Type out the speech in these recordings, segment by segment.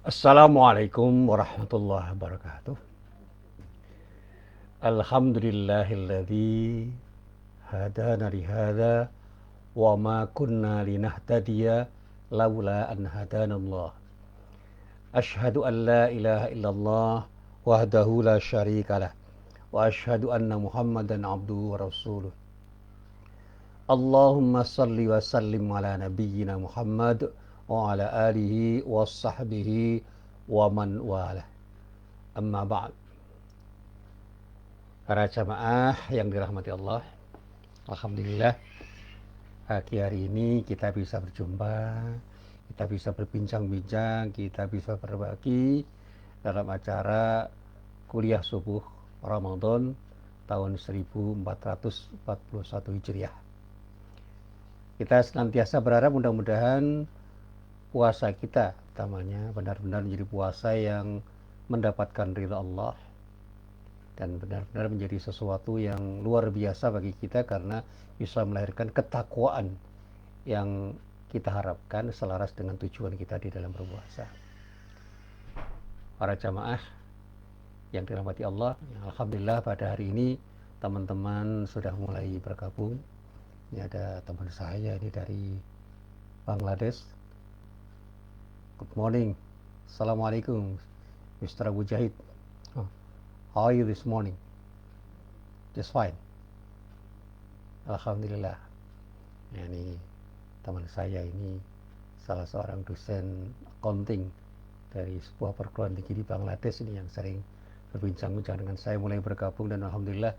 Assalamualaikum warahmatullahi wabarakatuh. Alhamdulillahilladzi hadana lihada wa ma kunna linahtadiya laula an hadanallah. Ashhadu an la ilaha illallah wahdahu la syarikalah wa ashhadu anna Muhammadan abduhu wa rasuluh. Allahumma salli wa sallim ala nabiyyina Muhammad wa ala alihi wa sahbihi wa man wala. Amma ba'd. Para jamaah yang dirahmati Allah, alhamdulillah pagi hari ini kita bisa berjumpa, kita bisa berbincang-bincang, kita bisa berbagi dalam acara kuliah subuh Ramadan tahun 1441 Hijriah. Kita senantiasa berharap mudah-mudahan puasa kita utamanya benar-benar menjadi puasa yang mendapatkan ridha Allah dan benar-benar menjadi sesuatu yang luar biasa bagi kita karena bisa melahirkan ketakwaan yang kita harapkan selaras dengan tujuan kita di dalam berpuasa. Para jamaah yang dirahmati Allah, alhamdulillah pada hari ini teman-teman sudah mulai bergabung. Ini ada teman saya ini dari Bangladesh. Good morning. Assalamualaikum Mr. Abu Jahid. How are you this morning? Just fine. Alhamdulillah. Ya, ini teman saya ini salah seorang dosen accounting dari sebuah perguruan tinggi di Bangladesh ini yang sering berbincang-bincang dengan saya mulai bergabung, dan alhamdulillah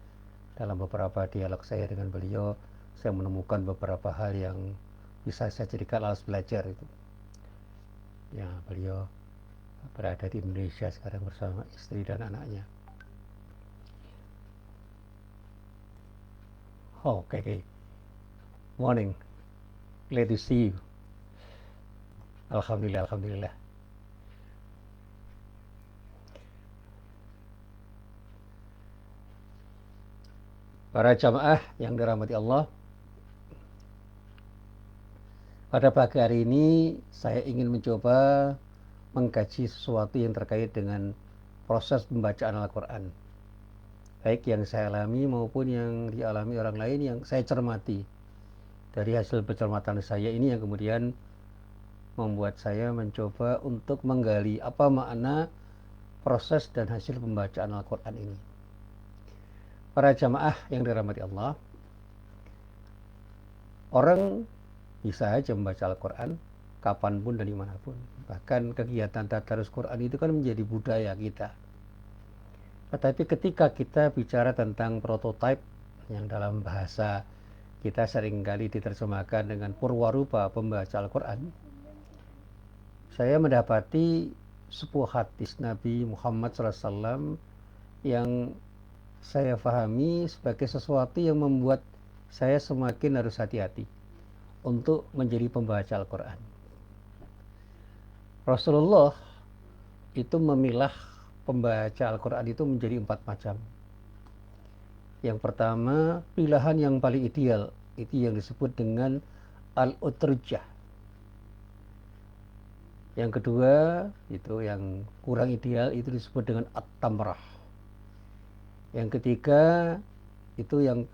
dalam beberapa dialog saya dengan beliau saya menemukan beberapa hal yang bisa saya jadikan alas belajar itu. Ya, beliau berada di Indonesia sekarang bersama istri dan anaknya. Oh, okay. Morning. Glad to see you. Alhamdulillah, alhamdulillah. Para jamaah yang dirahmati Allah, pada pagi hari ini saya ingin mencoba mengkaji sesuatu yang terkait dengan proses pembacaan Al-Quran, baik yang saya alami maupun yang dialami orang lain yang saya cermati. Dari hasil pencermatan saya ini yang kemudian membuat saya mencoba untuk menggali apa makna proses dan hasil pembacaan Al-Quran ini. Para jamaah yang dirahmati Allah, orang bisa aja membaca Al-Quran kapanpun dan dimanapun. Bahkan kegiatan tadarus Quran itu kan menjadi budaya kita. Tetapi ketika kita bicara tentang prototipe yang dalam bahasa kita seringkali diterjemahkan dengan purwarupa pembaca Al-Quran, saya mendapati sebuah hadis Nabi Muhammad SAW yang saya pahami sebagai sesuatu yang membuat saya semakin harus hati-hati untuk menjadi pembaca Al-Quran. Rasulullah itu memilah pembaca Al-Quran itu menjadi 4 macam. Yang pertama, pilihan yang paling ideal itu yang disebut dengan al-utrujah. Yang kedua, itu yang kurang ideal itu disebut dengan at-tamrah. Yang ketiga, itu yang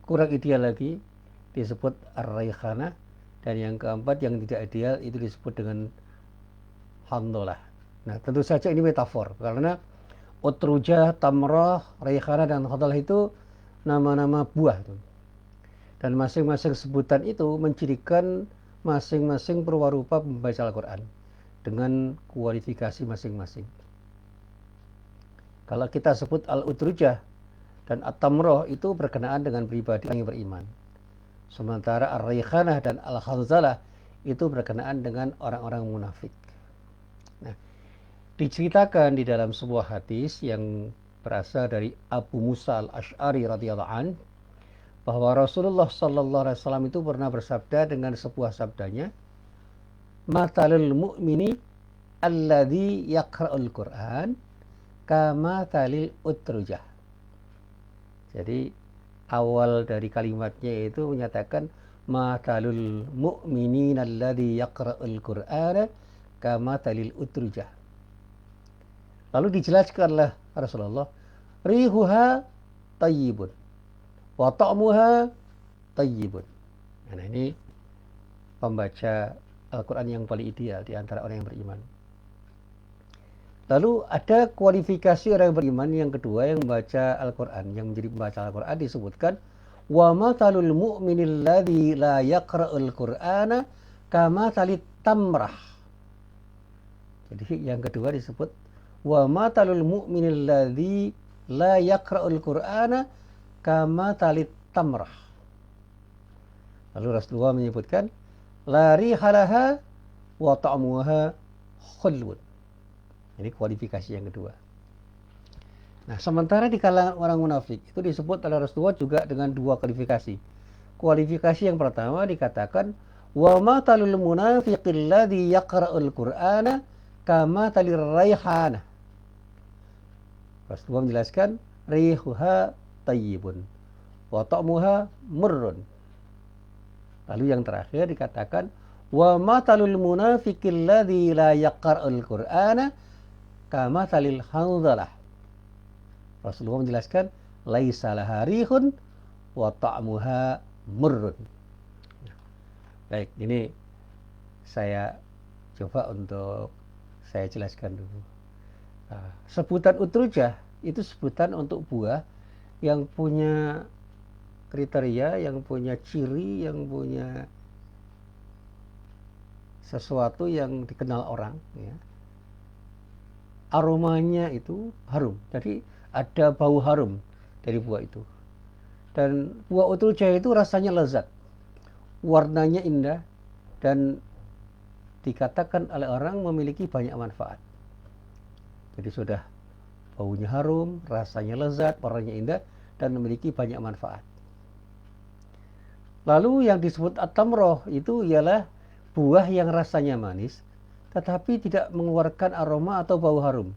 kurang ideal lagi disebut ar-raihanah, dan yang keempat yang tidak ideal itu disebut dengan hamdalah. Nah, tentu saja ini metafor karena utrujah, tamrah, raihanah dan hamdalah itu nama-nama buah itu. Dan masing-masing sebutan itu mencirikan masing-masing perwarupa pembaca Al-Quran dengan kualifikasi masing-masing. Kalau kita sebut al-utrujah dan at-tamrah itu berkenaan dengan pribadi yang beriman. Sementara ar-raihanah dan al-khanzalah itu berkenaan dengan orang-orang munafik. Nah, diceritakan di dalam sebuah hadis yang berasal dari Abu Musa al-Ash'ari radhiyallahu an, bahwa Rasulullah sallallahu alaihi wasallam itu pernah bersabda dengan sebuah sabdanya, "Matalul mu'mini alladzi yaqra'ul Qur'an kama talil utrujah." Jadi awal dari kalimatnya itu menyatakan matalul mu'minin alladzi yaqra'ul Qur'ana kamathalil utrujah. Lalu dijelaskanlah Rasulullah, rihuha tayyibun wa ta'muha tayyibun. Nah, ini pembaca Al-Quran yang paling ideal di antara orang yang beriman. Lalu ada kualifikasi orang yang beriman yang kedua yang membaca Al-Quran, yang menjadi pembaca Al-Quran disebutkan, wa mathalul mu'minil ladzi la yaqra'ul qur'ana kamathalit tamrah. Jadi yang kedua disebut wa mathalul mu'minil ladzi la yaqra'ul qur'ana kamathalit tamrah. Lalu Rasulullah menyebutkan la rihalaha wa ta'muha khulwun. Ini kualifikasi yang kedua. Nah, sementara di kalangan orang munafik itu disebut oleh Rasulullah juga dengan dua kualifikasi. Kualifikasi yang pertama dikatakan wa matalul munafiqil ladzi yaqra'ul qur'ana kama talir raihana. Rasulullah menjelaskan rihuha tayyibun wa ta'muha murrun. Lalu yang terakhir dikatakan wa matalul munafiqil ladzi la yaqra'ul qur'ana kama talil hanzalah. Rasulullah menjelaskan laisa laha rihun wa ta'muha murrun. Baik, ini saya coba untuk saya jelaskan dulu. Sebutan utrujah itu sebutan untuk buah yang punya kriteria, yang punya ciri, yang punya sesuatu yang dikenal orang, ya. Aromanya itu harum. Jadi ada bau harum dari buah itu. Dan buah utrujah itu rasanya lezat, warnanya indah, dan dikatakan oleh orang memiliki banyak manfaat. Jadi sudah baunya harum, rasanya lezat, warnanya indah, dan memiliki banyak manfaat. Lalu yang disebut at-tamroh itu ialah buah yang rasanya manis, tetapi tidak mengeluarkan aroma atau bau harum.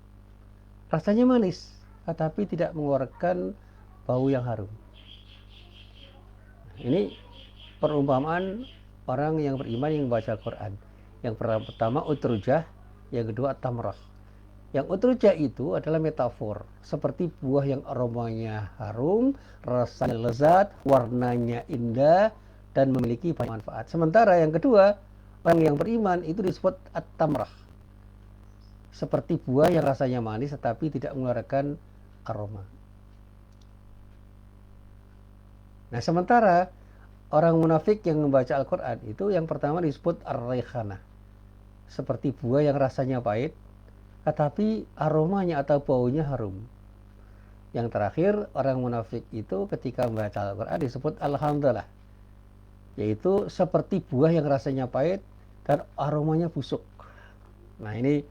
Rasanya manis, tetapi tidak mengeluarkan bau yang harum. Ini perumpamaan orang yang beriman yang membaca Al-Quran. Yang pertama utrujah, yang kedua at-tamrah. Yang utrujah itu adalah metafor, seperti buah yang aromanya harum, rasanya lezat, warnanya indah, dan memiliki banyak manfaat. Sementara yang kedua, orang yang beriman itu disebut at-tamrah, seperti buah yang rasanya manis tetapi tidak mengeluarkan aroma. Nah, sementara orang munafik yang membaca Al-Quran itu yang pertama disebut ar-raihanah, seperti buah yang rasanya pahit tetapi aromanya atau baunya harum. Yang terakhir, orang munafik itu ketika membaca Al-Quran disebut al-hamdalah, yaitu seperti buah yang rasanya pahit dan aromanya busuk. Nah, ini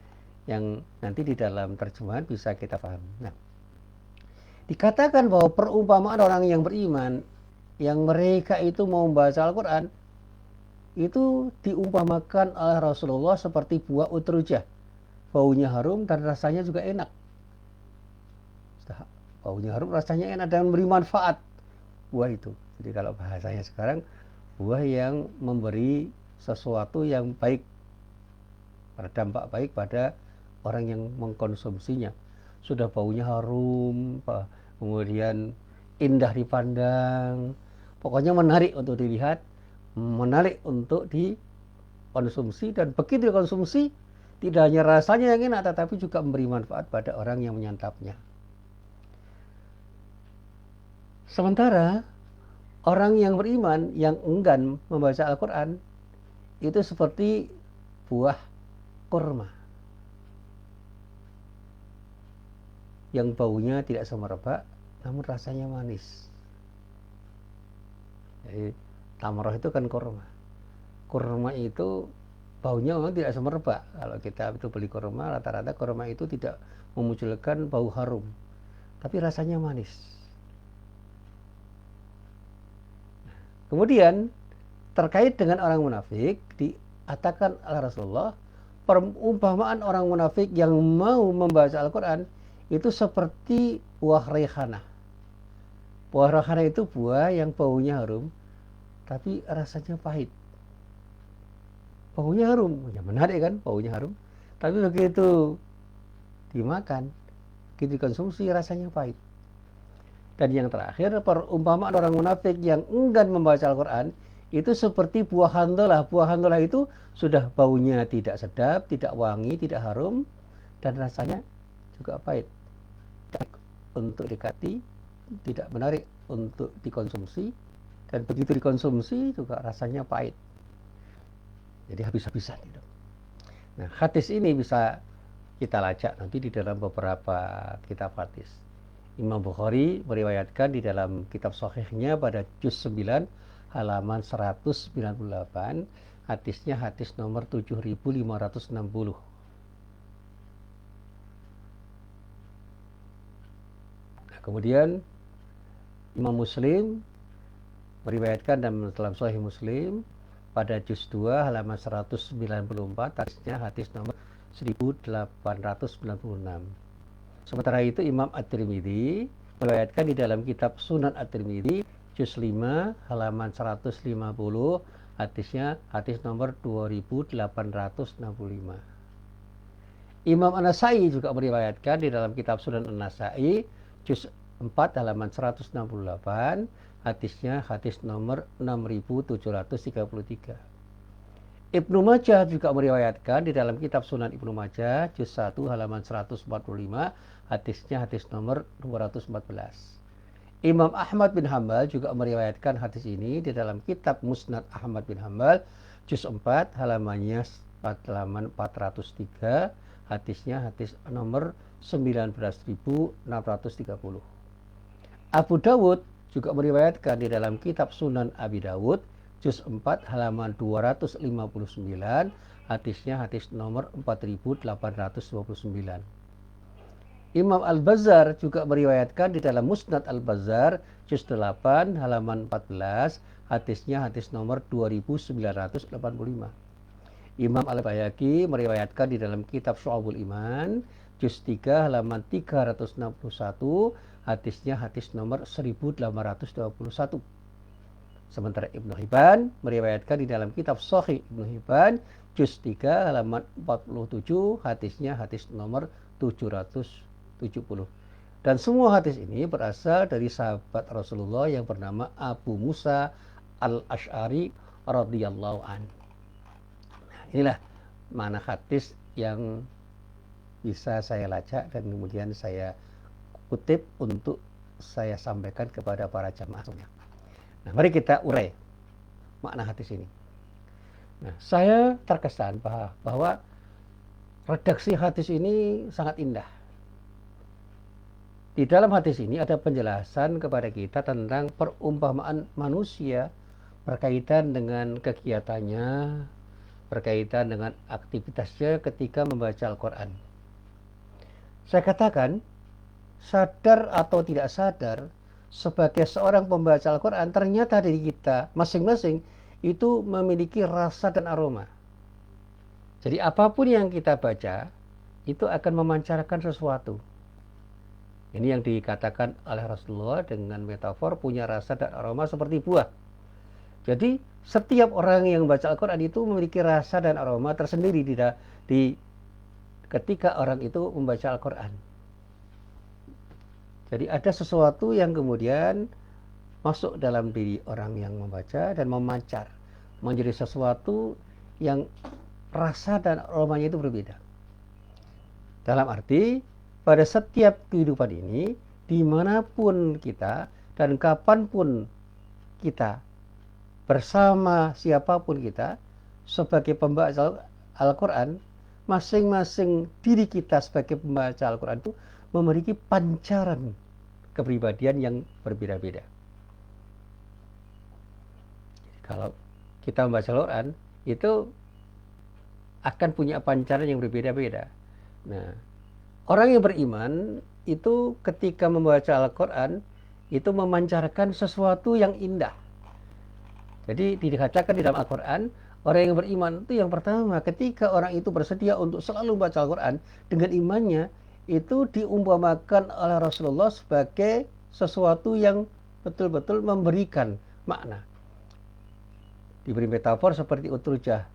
yang nanti di dalam terjemahan bisa kita pahami. Nah, dikatakan bahwa perumpamaan orang yang beriman yang mereka itu mau membaca Al-Quran itu diumpamakan oleh Rasulullah seperti buah utrujah. Baunya harum dan rasanya juga enak. Baunya harum, rasanya enak dan memberi manfaat buah itu. Jadi kalau bahasanya sekarang, buah yang memberi sesuatu yang baik, berdampak baik pada orang yang mengkonsumsinya. Sudah baunya harum, kemudian indah dipandang, pokoknya menarik untuk dilihat, menarik untuk dikonsumsi, dan begitu dikonsumsi tidak hanya rasanya yang enak tetapi juga memberi manfaat pada orang yang menyantapnya. Sementara orang yang beriman yang enggan membaca Al-Quran itu seperti buah kurma yang baunya tidak semerbak namun rasanya manis. Jadi tamroh itu kan kurma. Kurma itu baunya memang tidak semerbak. Kalau kita itu beli kurma, rata-rata kurma itu tidak memunculkan bau harum, tapi rasanya manis. Kemudian terkait dengan orang munafik dikatakan oleh Rasulullah, perumpamaan orang munafik yang mau membaca Al-Quran itu seperti buah raihanah. Buah raihanah itu buah yang baunya harum, tapi rasanya pahit. Baunya harum, ya menarik kan, baunya harum, Tapi begitu dimakan, begitu dikonsumsi rasanya pahit. Dan yang terakhir, perumpamaan orang munafik yang enggan membaca Al-Quran itu seperti buah handolah. Buah handolah itu sudah baunya tidak sedap, tidak wangi, tidak harum, dan rasanya juga pahit. Untuk dikati, tidak menarik untuk dikonsumsi, dan begitu dikonsumsi juga rasanya pahit. Jadi habis-habisan gitu. Nah, hadis ini bisa kita lacak nanti di dalam beberapa kitab hadis. Imam Bukhari meriwayatkan di dalam kitab Sahihnya pada juz 9 halaman 198, hadisnya hadis nomor 7560. Nah, kemudian Imam Muslim meriwayatkan dalam Sahih Muslim pada juz 2 halaman 194, hadisnya hadis nomor 1896. Sementara itu Imam At-Tirmidzi meriwayatkan di dalam kitab Sunan At-Tirmidzi juz 5 halaman 150, hadisnya hadis nomor 2865. Imam An-Nasai juga meriwayatkan di dalam kitab Sunan An-Nasai juz 4 halaman 168, hadisnya hadis nomor 6733. Ibnu Majah juga meriwayatkan di dalam kitab Sunan Ibnu Majah juz 1 halaman 145, hadisnya hadis nomor 214. Imam Ahmad bin Hambal juga meriwayatkan hadis ini di dalam kitab Musnad Ahmad bin Hambal juz 4 halaman 403, hadisnya hadis nomor 19.630. Abu Dawud juga meriwayatkan di dalam kitab Sunan Abi Dawud juz 4 halaman 259, hadisnya hadis nomor 4829. Imam Al-Bazzar juga meriwayatkan di dalam Musnad Al-Bazzar juz 8 halaman 14, hadisnya hadis nomor 2985. Imam Al-Bayhaqi meriwayatkan di dalam kitab Syu'abul Iman juz 3 halaman 361, hadisnya hadis nomor 1821. Sementara Ibnu Hibban meriwayatkan di dalam kitab Sahih Ibnu Hibban juz 3 halaman 47, hadisnya hadis nomor 770. Dan semua hadis ini berasal dari sahabat Rasulullah yang bernama Abu Musa Al-Asy'ari radhiyallahu an. Nah, inilah mana hadis yang bisa saya lacak dan kemudian saya kutip untuk saya sampaikan kepada para jamaahnya. Nah, mari kita urai makna hadis ini. Nah, saya terkesan bahwa redaksi hadis ini sangat indah. Di dalam hadis ini ada penjelasan kepada kita tentang perumpamaan manusia berkaitan dengan kegiatannya, berkaitan dengan aktivitasnya ketika membaca Al-Quran. Saya katakan, sadar atau tidak sadar, sebagai seorang pembaca Al-Quran, ternyata diri kita masing-masing itu memiliki rasa dan aroma. Jadi apapun yang kita baca, itu akan memancarkan sesuatu. Ini yang dikatakan oleh Rasulullah dengan metafor punya rasa dan aroma seperti buah. Jadi setiap orang yang membaca Al-Quran itu memiliki rasa dan aroma tersendiri ketika orang itu membaca Al-Quran. Jadi ada sesuatu yang kemudian masuk dalam diri orang yang membaca dan memancar menjadi sesuatu yang rasa dan aromanya itu berbeda. Dalam arti pada setiap kehidupan ini, dimanapun kita dan kapanpun kita, bersama siapapun kita, sebagai pembaca Al-Quran, masing-masing diri kita sebagai pembaca Al-Quran itu memiliki pancaran kepribadian yang berbeda-beda. Kalau kita membaca Al-Quran, itu akan punya pancaran yang berbeda-beda. Nah, orang yang beriman itu ketika membaca Al-Quran, itu memancarkan sesuatu yang indah. Jadi dikatakan di dalam Al-Quran, orang yang beriman itu yang pertama, ketika orang itu bersedia untuk selalu membaca Al-Quran, dengan imannya, itu diumpamakan oleh Rasulullah sebagai sesuatu yang betul-betul memberikan makna. Diberi metafor seperti utrujah,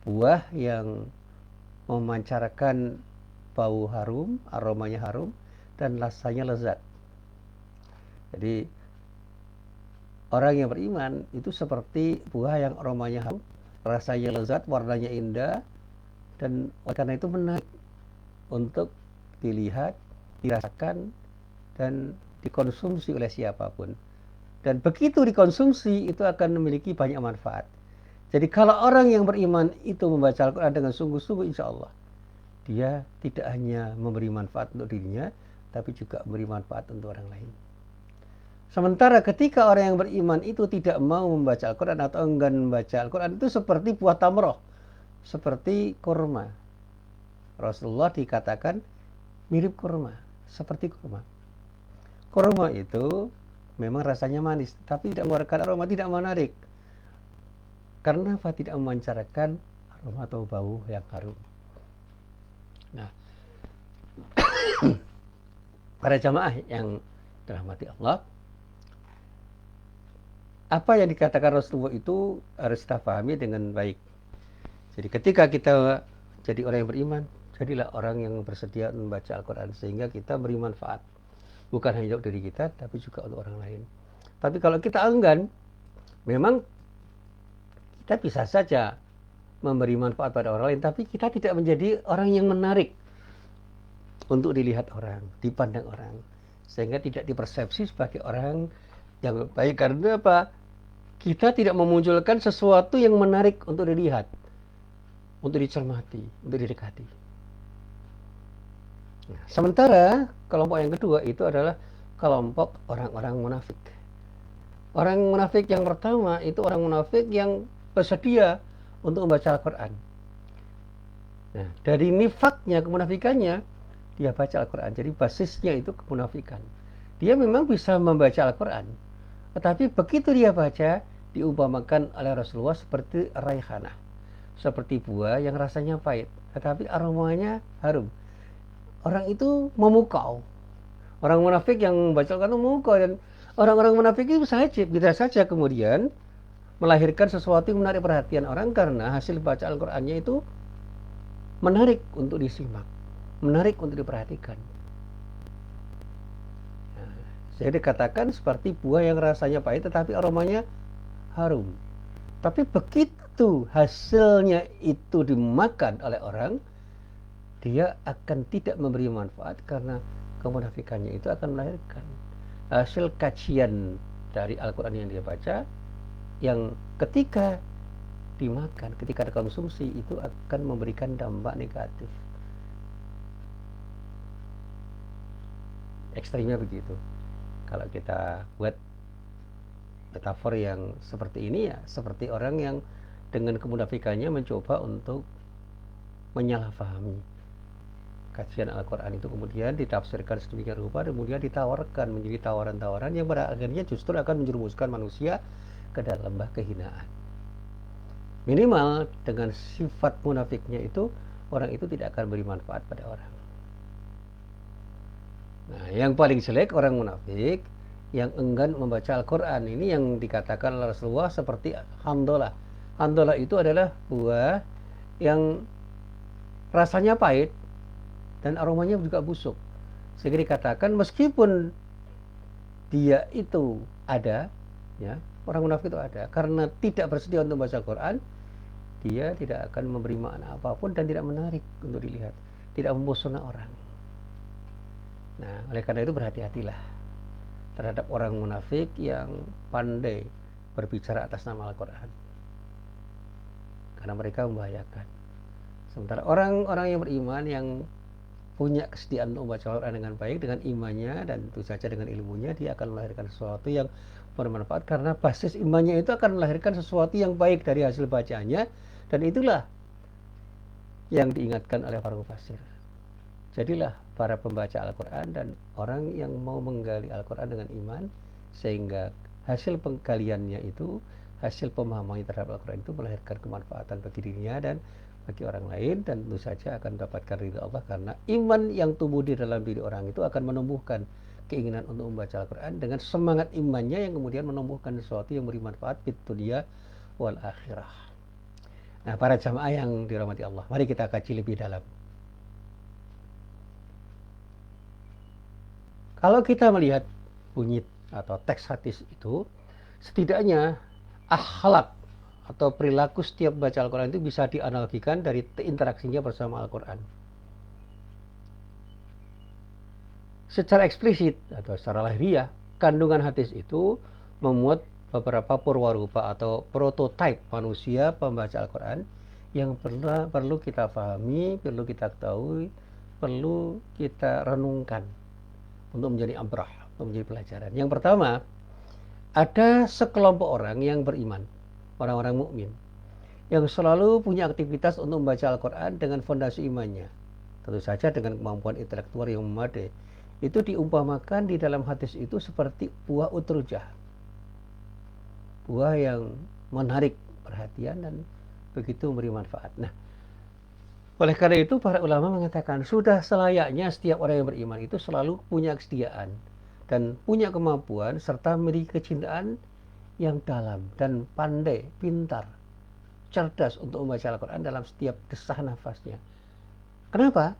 buah yang memancarkan bau harum, aromanya harum, dan rasanya lezat. Jadi orang yang beriman itu seperti buah yang aromanya harum, rasanya lezat, warnanya indah, dan karena itu menarik untuk dilihat, dirasakan, dan dikonsumsi oleh siapapun. Dan begitu dikonsumsi itu akan memiliki banyak manfaat. Jadi kalau orang yang beriman itu membaca Al-Quran dengan sungguh-sungguh, insya Allah dia tidak hanya memberi manfaat untuk dirinya, tapi juga memberi manfaat untuk orang lain. Sementara ketika orang yang beriman itu tidak mau membaca Al-Quran atau enggan membaca Al-Quran, itu seperti buah tamroh, seperti kurma. Rasulullah dikatakan mirip kurma, seperti kurma. Kurma itu memang rasanya manis, tapi tidak mengeluarkan aroma, tidak menarik. Karena apa? Tidak memancarkan aroma atau bau yang harum. Nah, para jamaah yang dirahmati Allah, apa yang dikatakan Rasulullah itu harus kita pahami dengan baik. Jadi ketika kita jadi orang yang beriman, jadilah orang yang bersedia membaca Al-Quran, sehingga kita beri manfaat. Bukan hanya untuk diri kita, tapi juga untuk orang lain. Tapi kalau kita enggan, memang kita bisa saja memberi manfaat pada orang lain, tapi kita tidak menjadi orang yang menarik untuk dilihat orang, dipandang orang, sehingga tidak dipersepsi sebagai orang yang baik. Karena apa? Kita tidak memunculkan sesuatu yang menarik untuk dilihat, untuk dicermati, untuk didekati. Nah, sementara kelompok yang kedua itu adalah kelompok orang-orang munafik. Orang munafik yang pertama itu orang munafik yang bersedia untuk membaca Al-Quran. Nah, dari nifaknya, kemunafikannya, dia baca Al-Quran. Jadi basisnya itu kemunafikan. Dia memang bisa membaca Al-Quran, tetapi begitu dia baca, diumpamakan oleh Rasulullah seperti raihanah, seperti buah yang rasanya pahit, tetapi aromanya harum. Orang itu memukau. Orang munafik yang membaca Al-Quran memukau, dan orang-orang munafik itu bisa saja kemudian melahirkan sesuatu yang menarik perhatian orang karena hasil baca Al-Qurannya itu menarik untuk disimak, menarik untuk diperhatikan. Nah, saya dikatakan seperti buah yang rasanya pahit tetapi aromanya harum. Tapi begitu hasilnya itu dimakan oleh orang, dia akan tidak memberi manfaat karena kemunafikannya itu akan melahirkan hasil kajian dari Al-Quran yang dia baca, yang ketika dimakan, ketika dikonsumsi itu akan memberikan dampak negatif. Ekstrimnya begitu. Kalau kita buat metafor yang seperti ini, ya seperti orang yang dengan kemunafikannya mencoba untuk menyalahpahami kajian Al-Quran itu, kemudian ditafsirkan sedemikian rupa, kemudian ditawarkan menjadi tawaran-tawaran yang pada akhirnya justru akan menjerumuskan manusia ke dalam lembah kehinaan. Minimal dengan sifat munafiknya itu, orang itu tidak akan beri manfaat pada orang. Nah, yang paling jelek orang munafik yang enggan membaca Al-Quran, ini yang dikatakan oleh Rasulullah seperti handolah. Handolah itu adalah buah yang rasanya pahit dan aromanya juga busuk, sehingga dikatakan meskipun dia itu ada, ya, orang munafik itu ada, karena tidak bersedia untuk membaca Al-Quran, dia tidak akan memberi makna apapun dan tidak menarik untuk dilihat, tidak mempesona orang. Nah, oleh karena itu berhati-hatilah terhadap orang munafik yang pandai berbicara atas nama Al-Quran, karena mereka membahayakan. Sementara orang-orang yang beriman, yang punya kesediaan untuk membaca Al-Quran dengan baik, dengan imannya dan tentu saja dengan ilmunya, dia akan melahirkan sesuatu yang bermanfaat, karena basis imannya itu akan melahirkan sesuatu yang baik dari hasil bacaannya, dan itulah yang diingatkan oleh para mufassir. Jadilah para pembaca Al-Quran dan orang yang mau menggali Al-Quran dengan iman, sehingga hasil penggaliannya itu, hasil pemahamannya terhadap Al-Quran itu melahirkan kemanfaatan bagi dirinya dan bagi orang lain, dan tentu saja akan mendapatkan ridha Allah, karena iman yang tumbuh di dalam diri orang itu akan menumbuhkan keinginan untuk membaca Al-Quran dengan semangat imannya yang kemudian menumbuhkan sesuatu yang beri manfaat di dunia wal akhirah. Nah, para jamaah yang dirahmati Allah, mari kita kaji lebih dalam. Kalau kita melihat bunyi atau teks hadis itu, setidaknya akhlak atau perilaku setiap baca Al-Quran itu bisa dianalogikan dari interaksinya bersama Al-Quran. Secara eksplisit atau secara lahiriah, kandungan hadis itu memuat beberapa purwarupa atau prototipe manusia pembaca Al-Quran yang perlu kita pahami, perlu kita ketahui, perlu kita renungkan untuk menjadi abrah, untuk menjadi pelajaran. Yang pertama, ada sekelompok orang yang beriman, orang-orang mukmin, yang selalu punya aktivitas untuk membaca Al-Quran dengan fondasi imannya. Tentu saja dengan kemampuan intelektual yang memadai. Itu diumpamakan di dalam hadis itu seperti buah utrujah. Buah yang menarik perhatian dan begitu memberi manfaat. Nah, oleh karena itu para ulama mengatakan sudah selayaknya setiap orang yang beriman itu selalu punya kesetiaan dan punya kemampuan serta memiliki kecintaan yang dalam dan pandai, pintar, cerdas untuk membaca Al-Quran dalam setiap desah nafasnya. Kenapa?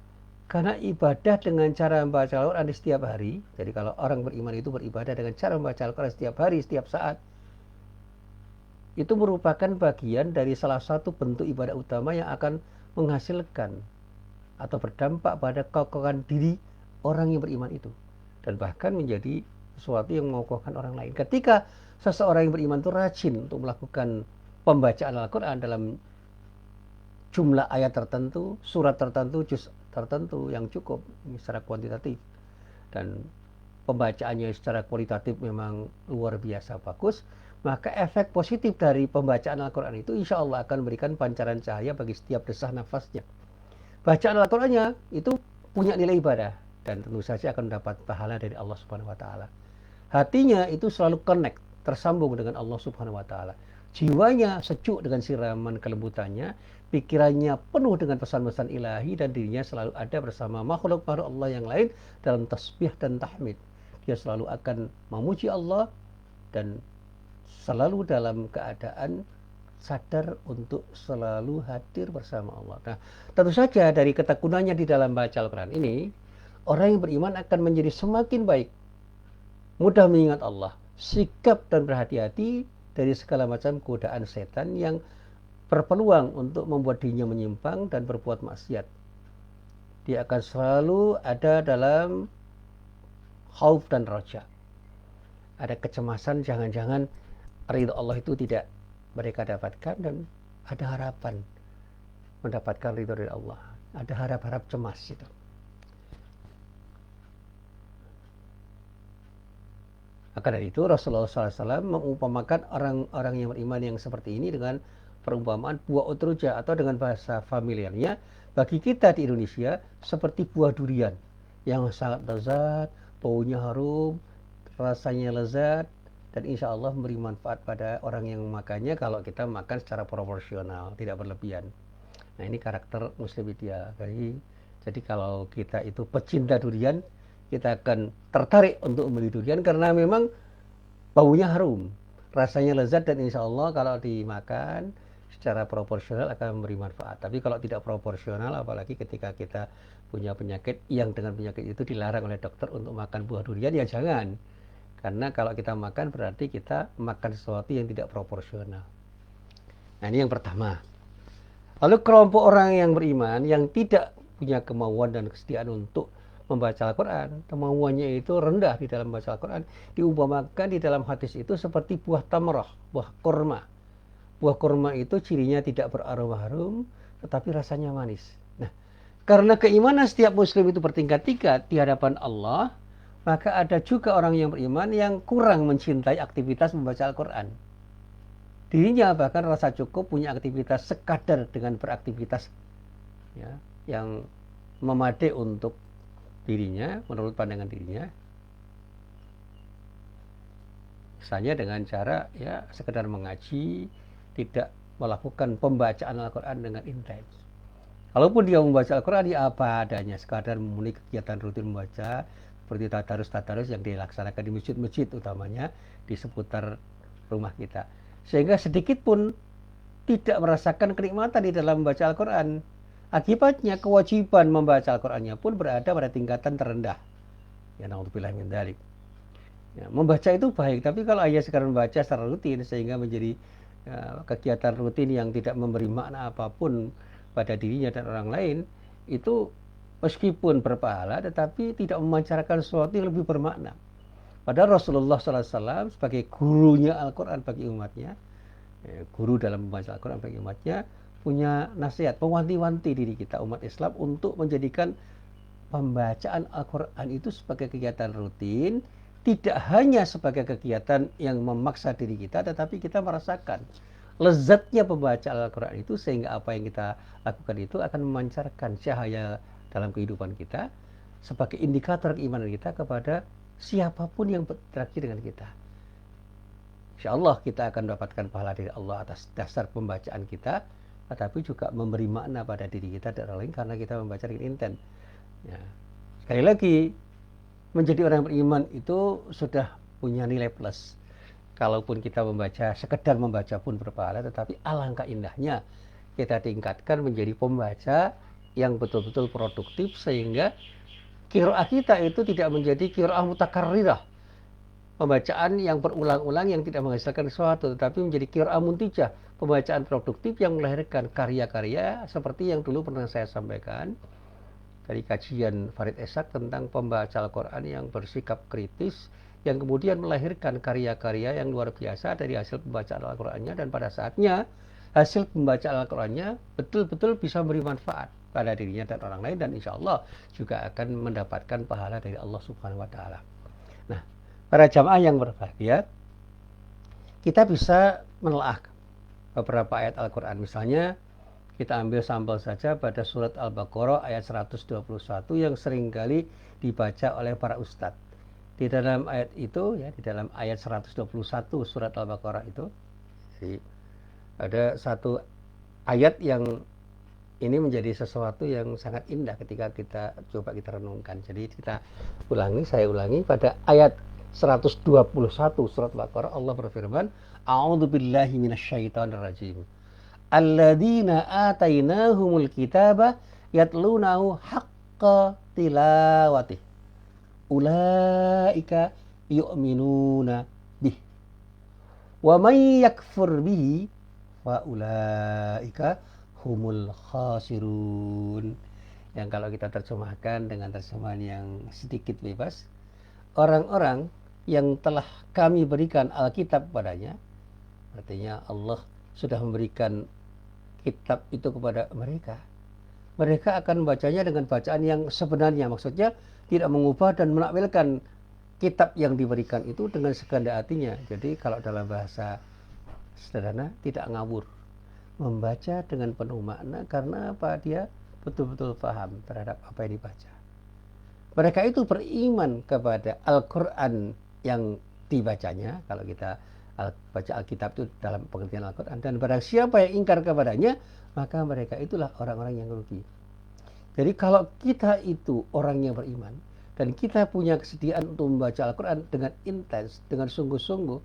Karena ibadah dengan cara membaca Al-Quran di setiap hari. Jadi kalau orang beriman itu beribadah dengan cara membaca Al-Quran setiap hari, setiap saat, itu merupakan bagian dari salah satu bentuk ibadah utama yang akan menghasilkan atau berdampak pada kekokohan diri orang yang beriman itu, dan bahkan menjadi sesuatu yang mengokohkan orang lain. Ketika seseorang yang beriman itu rajin untuk melakukan pembacaan Al-Quran dalam jumlah ayat tertentu, surat tertentu, juz tertentu yang cukup secara kuantitatif, dan pembacaannya secara kualitatif memang luar biasa bagus, maka efek positif dari pembacaan Al-Quran itu insya Allah akan memberikan pancaran cahaya bagi setiap desah nafasnya. Bacaan Al-Qurannya itu punya nilai ibadah dan tentu saja akan mendapat pahala dari Allah Subhanahu wa taala. Hatinya itu selalu connect, tersambung dengan Allah Subhanahu wa taala. Jiwanya sejuk dengan siraman kelembutannya, pikirannya penuh dengan pesan-pesan ilahi, dan dirinya selalu ada bersama makhluk-makhluk Allah yang lain dalam tasbih dan tahmid. Dia selalu akan memuji Allah dan selalu dalam keadaan sadar untuk selalu hadir bersama Allah. Nah, tentu saja dari ketekunannya di dalam baca Al-Quran ini, orang yang beriman akan menjadi semakin baik, mudah mengingat Allah, sikap dan berhati-hati dari segala macam godaan setan yang berpeluang untuk membuat dirinya menyimpang dan berbuat maksiat. Dia akan selalu ada dalam khauf dan raja. Ada kecemasan jangan-jangan ridho Allah itu tidak mereka dapatkan, dan ada harapan mendapatkan ridho dari Allah. Ada harap-harap cemas itu. Maka dari itu Rasulullah SAW mengumpamakan orang-orang yang beriman yang seperti ini dengan perumpamaan buah utrujah, atau dengan bahasa familiarnya bagi kita di Indonesia seperti buah durian yang sangat lezat, baunya harum, rasanya lezat, dan insya Allah memberi manfaat pada orang yang memakannya kalau kita makan secara proporsional, tidak berlebihan. Nah, ini karakter muslim ideal. Jadi kalau kita itu pecinta durian, kita akan tertarik untuk membeli durian karena memang baunya harum, rasanya lezat, dan insya Allah kalau dimakan secara proporsional akan memberi manfaat. Tapi kalau tidak proporsional, apalagi ketika kita punya penyakit yang dengan penyakit itu dilarang oleh dokter untuk makan buah durian, ya jangan. Karena kalau kita makan berarti kita makan sesuatu yang tidak proporsional. Nah, ini yang pertama. Lalu kelompok orang yang beriman yang tidak punya kemauan dan kesetiaan untuk membaca Al-Quran, kemauannya itu rendah di dalam membaca Al-Quran, diumpamakan di dalam hadis itu seperti buah tamrah, buah kurma. Buah kurma itu cirinya tidak beraroma harum, tetapi rasanya manis. Nah, karena keimanan setiap muslim itu bertingkat-tingkat di hadapan Allah, maka ada juga orang yang beriman yang kurang mencintai aktivitas membaca Al-Quran. Dirinya bahkan rasa cukup punya aktivitas sekadar dengan beraktivitas, ya, yang memadai untuk dirinya, menurut pandangan dirinya. Misalnya dengan cara ya sekedar mengaji, tidak melakukan pembacaan Al-Quran dengan intens. Kalaupun dia membaca Al-Quran ya apa adanya, sekadar memenuhi kegiatan rutin membaca, seperti tadarus yang dilaksanakan di masjid-masjid, utamanya di seputar rumah kita. Sehingga sedikit pun tidak merasakan kenikmatan di dalam membaca Al-Quran. Akibatnya kewajiban membaca Al-Qurannya pun berada pada tingkatan terendah. Ya, na'udzubillah min dzalik. Ya, membaca itu baik, tapi kalau hanya sekarang membaca secara rutin sehingga menjadi kegiatan rutin yang tidak memberi makna apapun pada dirinya dan orang lain, itu meskipun berpahala tetapi tidak memancarkan sesuatu yang lebih bermakna. Padahal Rasulullah SAW sebagai gurunya Al-Quran bagi umatnya, guru dalam membaca Al-Quran bagi umatnya, punya nasihat, mewanti-wanti diri kita umat Islam untuk menjadikan pembacaan Al-Quran itu sebagai kegiatan rutin, tidak hanya sebagai kegiatan yang memaksa diri kita, tetapi kita merasakan lezatnya pembacaan Al-Quran itu, sehingga apa yang kita lakukan itu akan memancarkan cahaya dalam kehidupan kita sebagai indikator keimanan kita kepada siapapun yang berinteraksi dengan kita. Insya Allah kita akan mendapatkan pahala dari Allah atas dasar pembacaan kita, tetapi juga memberi makna pada diri kita dan orang lain karena kita membaca dengan intent. Ya. Sekali lagi, menjadi orang beriman itu sudah punya nilai plus. Kalaupun kita membaca, sekedar membaca pun berpahala, tetapi alangkah indahnya kita tingkatkan menjadi pembaca yang betul-betul produktif, sehingga qiraah kita itu tidak menjadi qiraah mutakarrirah, pembacaan yang berulang-ulang yang tidak menghasilkan sesuatu, tetapi menjadi qiraah muntijah, pembacaan produktif yang melahirkan karya-karya seperti yang dulu pernah saya sampaikan dari kajian Farid Esak tentang pembaca Al-Quran yang bersikap kritis, yang kemudian melahirkan karya-karya yang luar biasa dari hasil pembacaan Al-Qurannya, dan pada saatnya hasil pembacaan Al-Qurannya betul-betul bisa memberi manfaat pada dirinya dan orang lain, dan insya Allah juga akan mendapatkan pahala dari Allah Subhanahu wa Ta'ala. Nah, para jamaah yang berbahagia, kita bisa menelaah beberapa ayat Al-Quran. Misalnya, kita ambil sampel saja pada surat Al-Baqarah ayat 121 yang seringkali dibaca oleh para ustadz. Di dalam ayat itu, ya, di dalam ayat 121 surat Al-Baqarah itu, ada satu ayat yang ini menjadi sesuatu yang sangat indah ketika kita coba kita renungkan. Jadi saya ulangi pada ayat 121 surat Al-Baqarah, Allah berfirman, A'udzubillahi minasyaitonirrajim. Alladzina atainahumul kitaba yatlunahu haqqa tilawatih. Ulaika yu'minuna bih. Wa may yakfur bihi fa ulaika humul khasirun. Yang kalau kita terjemahkan dengan terjemahan yang sedikit bebas, orang-orang yang telah kami berikan Alkitab padanya, artinya Allah sudah memberikan kitab itu kepada mereka. Mereka akan membacanya dengan bacaan yang sebenarnya, maksudnya tidak mengubah dan menakwilkan kitab yang diberikan itu dengan sekehendak hatinya. Jadi kalau dalam bahasa sederhana, tidak ngawur, membaca dengan penuh makna, karena apa? Dia betul-betul paham terhadap apa yang dibaca. Mereka itu beriman kepada Al-Quran yang dibacanya, kalau kita baca Alkitab itu dalam pengertian Al-Quran, dan barang siapa yang ingkar kepadanya, maka mereka itulah orang-orang yang rugi. Jadi kalau kita itu orang yang beriman, dan kita punya kesediaan untuk membaca Al-Quran dengan intens, dengan sungguh-sungguh,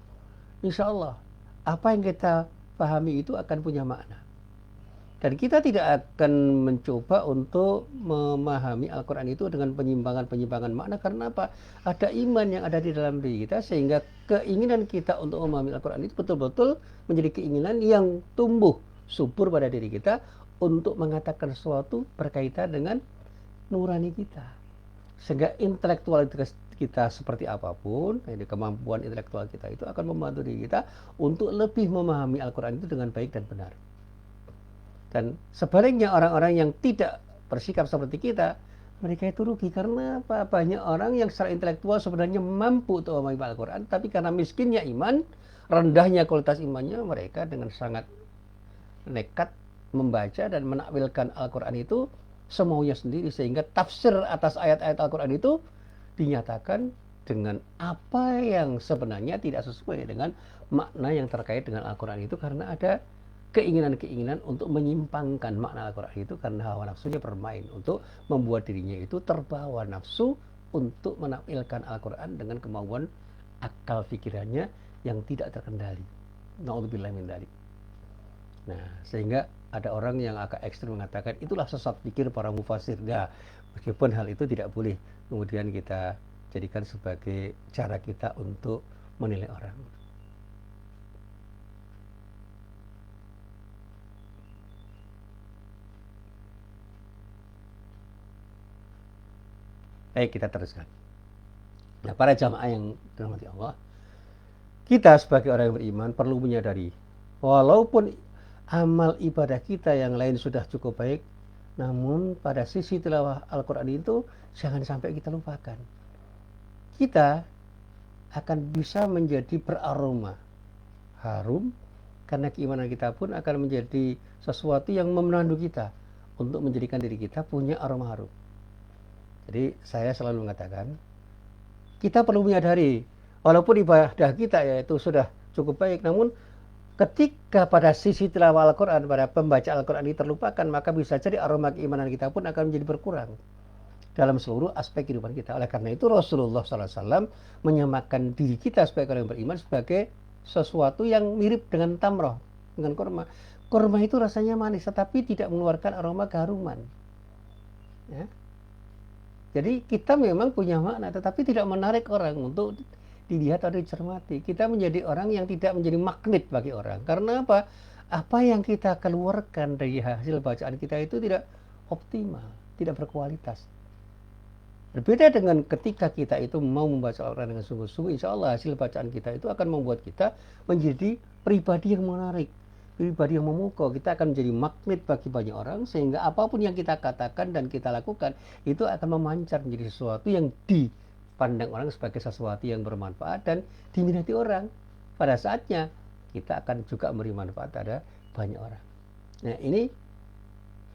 insya Allah apa yang kita pahami itu akan punya makna. Dan kita tidak akan mencoba untuk memahami Al-Quran itu dengan penyimpangan-penyimpangan makna. Karena apa? Ada iman yang ada di dalam diri kita, sehingga keinginan kita untuk memahami Al-Quran itu betul-betul menjadi keinginan yang tumbuh subur pada diri kita untuk mengatakan sesuatu berkaitan dengan nurani kita. Sehingga intelektualitas kita seperti apapun, kemampuan intelektual kita itu akan membantu diri kita untuk lebih memahami Al-Quran itu dengan baik dan benar. Dan sebaliknya orang-orang yang tidak bersikap seperti kita, mereka itu rugi. Karena apa? Banyak orang yang secara intelektual sebenarnya mampu untuk memahami Al-Quran, tapi karena miskinnya iman, rendahnya kualitas imannya, mereka dengan sangat nekat membaca dan menakwilkan Al-Quran itu semaunya sendiri, sehingga tafsir atas ayat-ayat Al-Quran itu dinyatakan dengan apa yang sebenarnya tidak sesuai dengan makna yang terkait dengan Al-Quran itu, karena ada keinginan-keinginan untuk menyimpangkan makna Al-Quran itu, karena hawa nafsunya bermain untuk membuat dirinya itu terbawa nafsu untuk menakwilkan Al-Quran dengan kemauan akal pikirannya yang tidak terkendali. Na'udzubillah min dzalik. Nah, sehingga ada orang yang agak ekstrim mengatakan itulah sesat pikir para mufasir. Nah, meskipun hal itu tidak boleh kemudian kita jadikan sebagai cara kita untuk menilai orang. Baik, kita teruskan. Nah, para jamaah yang dirahmati Allah, kita sebagai orang yang beriman perlu menyadari, walaupun amal ibadah kita yang lain sudah cukup baik, namun pada sisi tilawah Al-Quran itu jangan sampai kita lupakan. Kita akan bisa menjadi beraroma harum, karena keimanan kita pun akan menjadi sesuatu yang memandu kita untuk menjadikan diri kita punya aroma harum. Jadi saya selalu mengatakan, kita perlu menyadari, walaupun ibadah kita yaitu sudah cukup baik, namun ketika pada sisi tilawah Al-Quran, pada pembaca Al-Quran ini terlupakan, maka bisa jadi aroma keimanan kita pun akan menjadi berkurang dalam seluruh aspek kehidupan kita. Oleh karena itu Rasulullah SAW menyamakan diri kita sebagai orang yang beriman sebagai sesuatu yang mirip dengan tamroh, dengan kurma. Kurma itu rasanya manis, tetapi tidak mengeluarkan aroma keharuman. Ya. Jadi kita memang punya makna, tetapi tidak menarik orang untuk dilihat atau dicermati. Kita menjadi orang yang tidak menjadi magnet bagi orang. Karena apa? Apa yang kita keluarkan dari hasil bacaan kita itu tidak optimal, tidak berkualitas. Berbeda dengan ketika kita itu mau membaca Al-Quran dengan sungguh-sungguh, insya Allah hasil bacaan kita itu akan membuat kita menjadi pribadi yang menarik, pribadi yang memukau. Kita akan menjadi magnet bagi banyak orang, sehingga apapun yang kita katakan dan kita lakukan itu akan memancar menjadi sesuatu yang dipandang orang sebagai sesuatu yang bermanfaat dan diminati orang. Pada saatnya kita akan juga memberi manfaat pada banyak orang. Nah, ini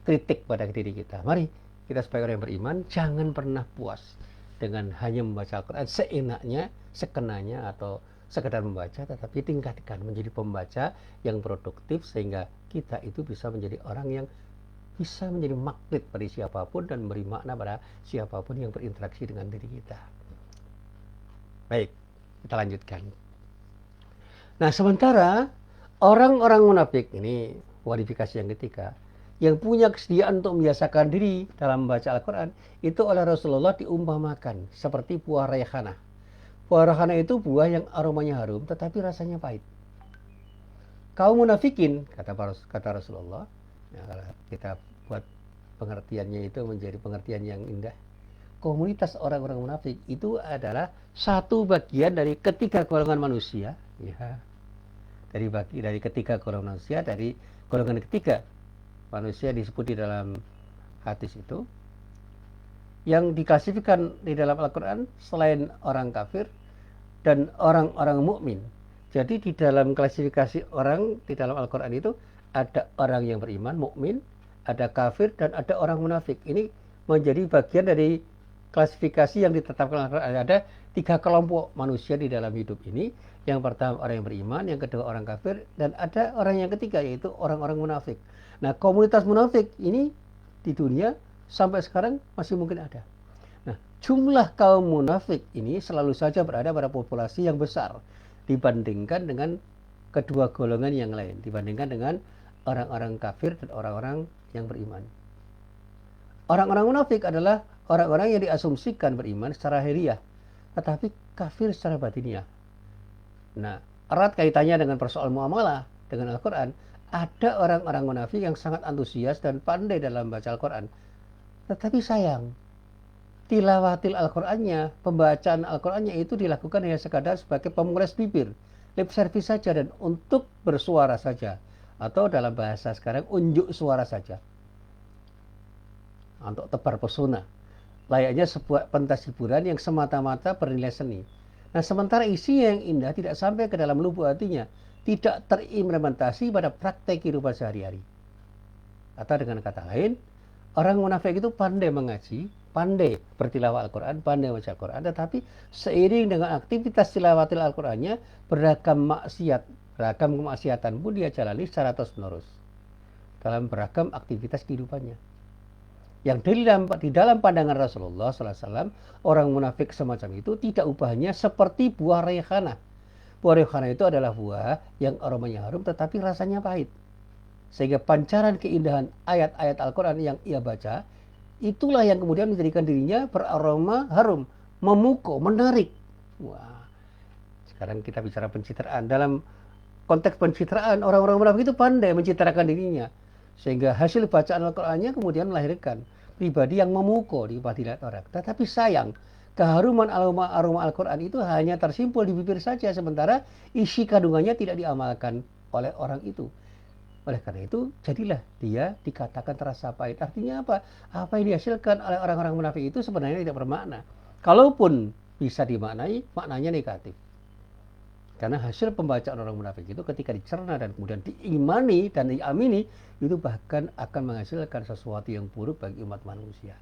kritik pada diri kita. Mari kita sebagai orang yang beriman jangan pernah puas dengan hanya membaca Al-Quran seenaknya, sekenanya, atau sekedar membaca, tetapi tingkatkan menjadi pembaca yang produktif sehingga kita itu bisa menjadi orang yang bisa menjadi magnet pada siapapun dan memberi makna pada siapapun yang berinteraksi dengan diri kita. Baik, kita lanjutkan. Nah, sementara orang-orang munafik ini, kualifikasi yang ketiga, yang punya kesediaan untuk membiasakan diri dalam membaca Al-Quran, itu oleh Rasulullah diumpamakan seperti buah rayhanah. Buah rayhanah itu buah yang aromanya harum tetapi rasanya pahit. Kaum munafikin, kata Rasulullah, ya, kalau kita buat pengertiannya itu menjadi pengertian yang indah, komunitas orang-orang munafik itu adalah satu bagian dari ketiga golongan manusia, ya, dari ketiga golongan manusia, dari golongan ketiga manusia disebut di dalam hadis itu, yang diklasifikasikan di dalam Al-Quran selain orang kafir dan orang-orang mukmin. Jadi di dalam klasifikasi orang di dalam Al-Quran itu ada orang yang beriman, mukmin, ada kafir, dan ada orang munafik. Ini menjadi bagian dari klasifikasi yang ditetapkan Al-Quran. Ada tiga kelompok manusia di dalam hidup ini. Yang pertama orang yang beriman, yang kedua orang kafir, dan ada orang yang ketiga yaitu orang-orang munafik. Nah, komunitas munafik ini di dunia sampai sekarang masih mungkin ada. Nah, jumlah kaum munafik ini selalu saja berada pada populasi yang besar dibandingkan dengan kedua golongan yang lain, dibandingkan dengan orang-orang kafir dan orang-orang yang beriman. Orang-orang munafik adalah orang-orang yang diasumsikan beriman secara lahiriah, tetapi kafir secara batiniah. Nah, erat kaitannya dengan persoalan muamalah dengan Al-Quran. Ada orang-orang munafik yang sangat antusias dan pandai dalam baca Al-Quran. Tetapi sayang, tilawatil Al-Qurannya, pembacaan Al-Qurannya itu dilakukan hanya sekadar sebagai pemules bibir, lip service saja dan untuk bersuara saja. Atau dalam bahasa sekarang, unjuk suara saja. Untuk tebar pesona. Layaknya sebuah pentas hiburan yang semata-mata bernilai seni. Nah, sementara isi yang indah tidak sampai ke dalam lubuk hatinya, tidak terimplementasi pada praktek kehidupan sehari-hari. Atau dengan kata lain, orang munafik itu pandai mengaji, pandai bertilawah Al-Quran, pandai membaca Al-Quran, tetapi seiring dengan aktivitas tilawatil Al-Qurannya, beragam kemaksiatan pun dia jalani secara terus-menerus dalam beragam aktivitas kehidupannya. Yang di dalam pandangan Rasulullah SAW, orang munafik semacam itu tidak ubahnya seperti buah rayhanah. Buah rayhanah itu adalah buah yang aromanya harum tetapi rasanya pahit. Sehingga pancaran keindahan ayat-ayat Al-Quran yang ia baca, itulah yang kemudian menjadikan dirinya beraroma harum, memukau, menarik. Wah, sekarang kita bicara pencitraan. Dalam konteks pencitraan, orang-orang munafik itu pandai mencitrakan dirinya. Sehingga hasil bacaan Al-Qur'annya kemudian melahirkan pribadi yang memukau di dilihat orang. Tetapi sayang, keharuman aroma Al-Qur'an itu hanya tersimpul di bibir saja, sementara isi kandungannya tidak diamalkan oleh orang itu. Oleh karena itu, jadilah dia dikatakan terasa pahit. Artinya apa? Apa yang dihasilkan oleh orang-orang munafik itu sebenarnya tidak bermakna. Kalaupun bisa dimaknai, maknanya negatif. Karena hasil pembacaan orang munafik itu ketika dicerna dan kemudian diimani dan diamini, itu bahkan akan menghasilkan sesuatu yang buruk bagi umat manusia.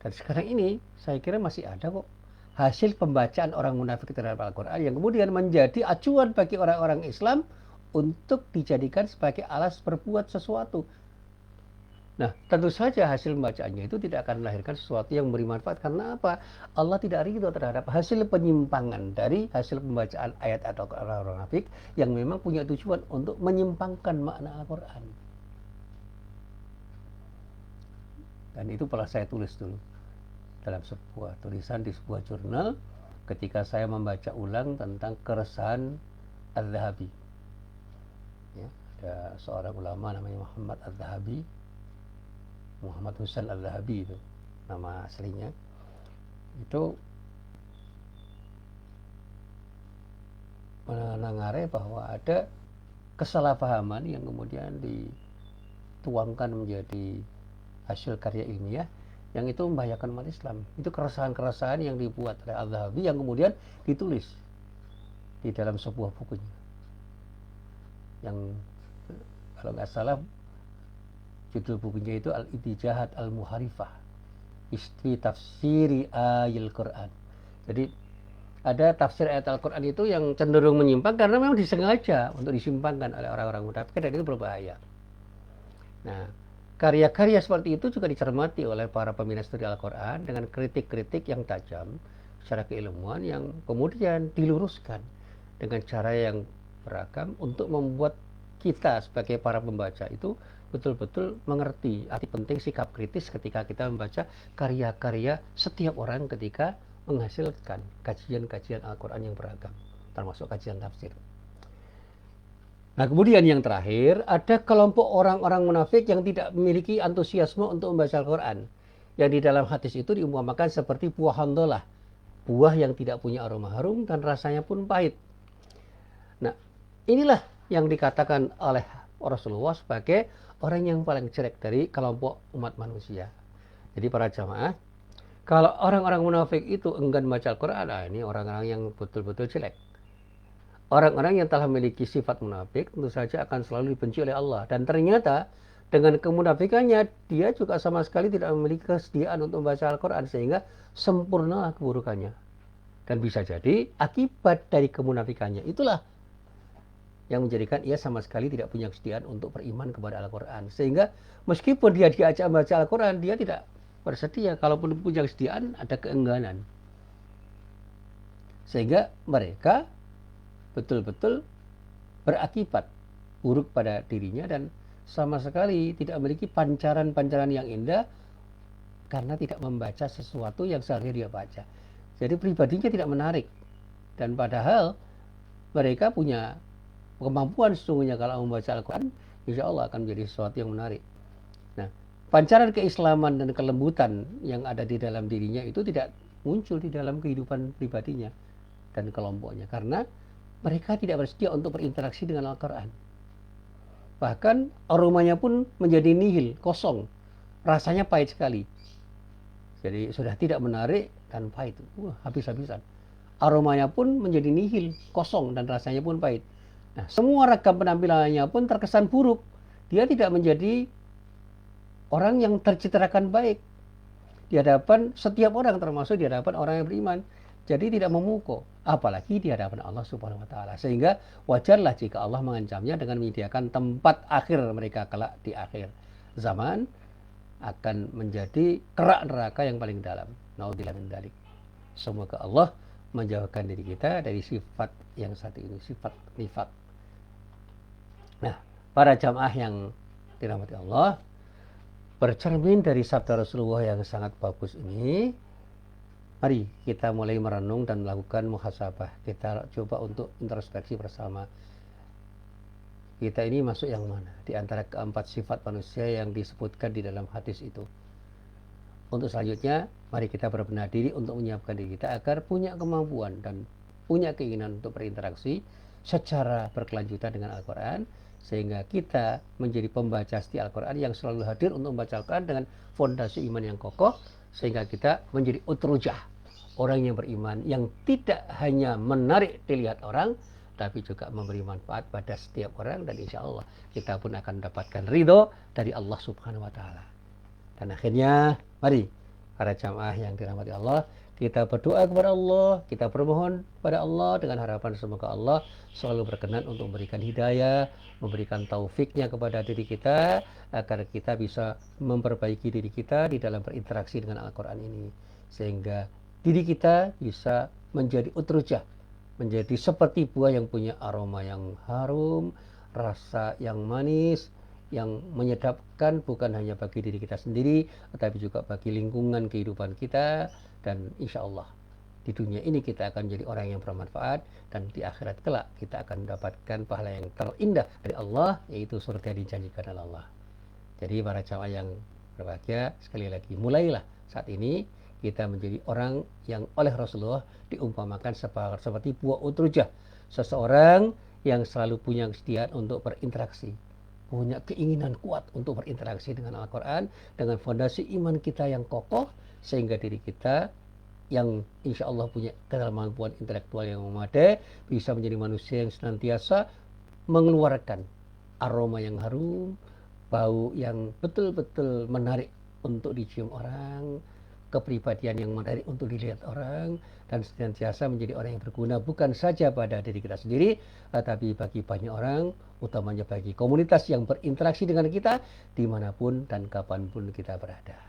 Dan sekarang ini saya kira masih ada kok hasil pembacaan orang munafik terhadap Al-Quran yang kemudian menjadi acuan bagi orang-orang Islam untuk dijadikan sebagai alas berbuat sesuatu. Nah, tentu saja hasil pembacaannya itu tidak akan melahirkan sesuatu yang memberi manfaat. Karena apa? Allah tidak ridho terhadap hasil penyimpangan dari hasil pembacaan ayat-ayat orang-orang munafik yang memang punya tujuan untuk menyimpangkan makna Al-Quran. Dan itu pernah saya tulis dulu dalam sebuah tulisan di sebuah jurnal ketika saya membaca ulang tentang keresahan Az-Zahabi. Ya, ada seorang ulama namanya Muhammad Az-Zahabi, Muhammad Husain Az-Zahabi itu nama aslinya. Itu menangare bahwa ada kesalahpahaman yang kemudian dituangkan menjadi hasil karya ilmiah yang itu membahayakan umat Islam. Itu keresahan-keresahan yang dibuat oleh Az-Zahabi yang kemudian ditulis di dalam sebuah bukunya. Yang kalau nggak salah judul bukunya itu Al-Ittijahat Al-Muharifah Fi Tafsiri Ayil Quran. Jadi ada tafsir ayat Al-Quran itu yang cenderung menyimpang karena memang disengaja untuk disimpangkan oleh orang-orang munafik dan itu berbahaya. Nah, karya-karya seperti itu juga dicermati oleh para peminat studi Al-Quran dengan kritik-kritik yang tajam secara keilmuan yang kemudian diluruskan dengan cara yang beragam untuk membuat kita sebagai para pembaca itu betul-betul mengerti arti penting sikap kritis ketika kita membaca karya-karya setiap orang ketika menghasilkan kajian-kajian Al-Quran yang beragam, termasuk kajian tafsir. Nah, kemudian yang terakhir, ada kelompok orang-orang munafik yang tidak memiliki antusiasme untuk membaca Al-Quran. Yang di dalam hadis itu diumpamakan seperti buah handolah, buah yang tidak punya aroma harum dan rasanya pun pahit. Nah, inilah yang dikatakan oleh Rasulullah sebagai orang yang paling jelek dari kelompok umat manusia. Jadi para jamaah, kalau orang-orang munafik itu enggan baca Al-Quran, ini orang-orang yang betul-betul jelek. Orang-orang yang telah memiliki sifat munafik tentu saja akan selalu dibenci oleh Allah. Dan ternyata dengan kemunafikannya, dia juga sama sekali tidak memiliki kesediaan untuk membaca Al-Quran. Sehingga sempurnalah keburukannya. Dan bisa jadi akibat dari kemunafikannya itulah yang menjadikan ia sama sekali tidak punya kesediaan untuk beriman kepada Al-Quran. Sehingga meskipun dia diajak membaca Al-Quran, dia tidak bersedia. Kalaupun punya kesediaan, ada keengganan. Sehingga mereka betul-betul berakibat buruk pada dirinya dan sama sekali tidak memiliki pancaran-pancaran yang indah karena tidak membaca sesuatu yang seharusnya dia baca. Jadi pribadinya tidak menarik. Dan padahal mereka punya kemampuan sesungguhnya kalau membaca Al-Quran, insya Allah akan menjadi sesuatu yang menarik. Nah, pancaran keislaman dan kelembutan yang ada di dalam dirinya itu tidak muncul di dalam kehidupan pribadinya dan kelompoknya. Karena mereka tidak bersedia untuk berinteraksi dengan Al-Quran. Bahkan aromanya pun menjadi nihil, kosong. Rasanya pahit sekali. Jadi sudah tidak menarik dan pahit. Habis-habisan. Aromanya pun menjadi nihil, kosong dan rasanya pun pahit. Nah, semua ragam penampilannya pun terkesan buruk. Dia tidak menjadi orang yang tercitrakan baik di hadapan setiap orang, termasuk di hadapan orang yang beriman. Jadi tidak memukau, apalagi di hadapan Allah Subhanahu wa taala. Sehingga wajarlah jika Allah mengancamnya dengan menyediakan tempat akhir mereka kelak di akhir zaman akan menjadi kerak neraka yang paling dalam. Naudzubillah min dzalik. Semoga Allah menjauhkan diri kita dari sifat yang satu ini, sifat nifaq. Nah, para jamaah yang dirahmati Allah, bercermin dari sabda Rasulullah yang sangat bagus ini, mari kita mulai merenung dan melakukan muhasabah. Kita coba untuk introspeksi bersama. Kita ini masuk yang mana? Di antara keempat sifat manusia yang disebutkan di dalam hadis itu. Untuk selanjutnya, mari kita berbenah diri untuk menyiapkan diri kita agar punya kemampuan dan punya keinginan untuk berinteraksi secara berkelanjutan dengan Al-Quran, sehingga kita menjadi pembaca setiap Al-Quran yang selalu hadir untuk membaca Al-Quran dengan fondasi iman yang kokoh, sehingga kita menjadi utrujah, orang yang beriman, yang tidak hanya menarik dilihat orang, tapi juga memberi manfaat pada setiap orang, dan insya Allah kita pun akan mendapatkan ridho dari Allah Subhanahu wa Ta'ala. Dan akhirnya, mari para jamaah yang dirahmati Allah, kita berdoa kepada Allah, kita bermohon pada Allah dengan harapan semoga Allah selalu berkenan untuk memberikan hidayah, memberikan taufiknya kepada diri kita, agar kita bisa memperbaiki diri kita di dalam berinteraksi dengan Al-Quran ini, sehingga diri kita bisa menjadi utrujah, menjadi seperti buah yang punya aroma yang harum, rasa yang manis, yang menyedapkan bukan hanya bagi diri kita sendiri, tetapi juga bagi lingkungan kehidupan kita. Dan insya Allah di dunia ini kita akan menjadi orang yang bermanfaat, dan di akhirat kelak kita akan mendapatkan pahala yang terindah dari Allah, yaitu surga yang dijanjikan oleh Allah. Jadi para jamaah yang berbahagia, sekali lagi mulailah saat ini kita menjadi orang yang oleh Rasulullah diumpamakan seperti buah utrujah, seseorang yang selalu punya kesediaan untuk berinteraksi, punya keinginan kuat untuk berinteraksi dengan Al-Quran, dengan fondasi iman kita yang kokoh, sehingga diri kita yang insya Allah punya kemampuan intelektual yang memadai, bisa menjadi manusia yang senantiasa mengeluarkan aroma yang harum, bau yang betul-betul menarik untuk dicium orang, kepribadian yang menarik untuk dilihat orang, dan senantiasa menjadi orang yang berguna bukan saja pada diri kita sendiri, tetapi bagi banyak orang, utamanya bagi komunitas yang berinteraksi dengan kita dimanapun dan kapanpun kita berada.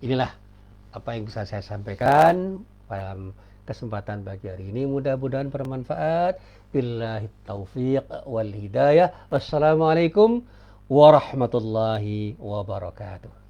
Inilah apa yang bisa saya sampaikan dalam kesempatan pagi hari ini. Mudah-mudahan bermanfaat. Billahi taufiq wal hidayah. Wassalamualaikum warahmatullahi wabarakatuh.